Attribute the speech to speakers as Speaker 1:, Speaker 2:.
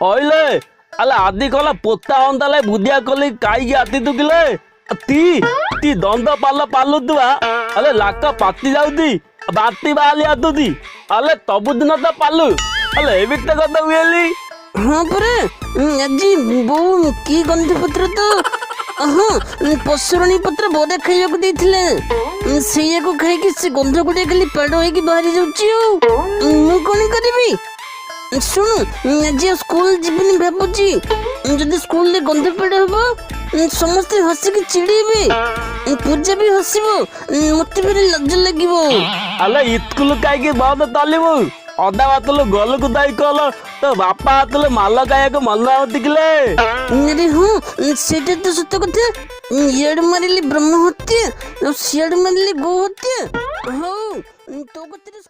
Speaker 1: ओइले अले आदि कला पोता अंदाले बुदिया कली काई आती तुकिले ती ती दंद पाल पालु तुवा अले लाका पाती जाउदी बाती बाली आतुदी अले तबु दिन त पालु अले एबित कत हुएली
Speaker 2: हाँ परे अजी बो की गंध पत्र तो हाँ पसुरणी पत्र बोधे खाइବାକୁ ଦେଇଥିଲେ ସେଇୟାକୁ ଖାଇକି ସେ ଗନ୍ଧ ଗୁଡିଆ ଖାଲି ପେଡ ହେଇକି ବାହାରି ଯାଉଛି ମୁଁ କଣ କରିବି ଶୁଣୁ ଆଜି ସ୍କୁଲ ଯିବିନି ଭାବୁଛି ଯଦି ସ୍କୁଲରେ ଗନ୍ଧ ପେଡ ହବ ସମସ୍ତେ ହସିକି ଚିଡିବେ ପୂଜା ବି ହସିବ ମତେ ଭାରି ଲଜ୍ଜା ଲାଗିବ
Speaker 1: अले स्कूल काई बहुत तलिबु अदा बातलो गल को दाई कल तो बापा हातले माल गायक मन आवतिकले
Speaker 2: अरे हाँ सेटा तो सत्य कथा इयाड मारिली ब्रह्म हत्या सियाड मारिली गो हत्या हाँ तो कथरे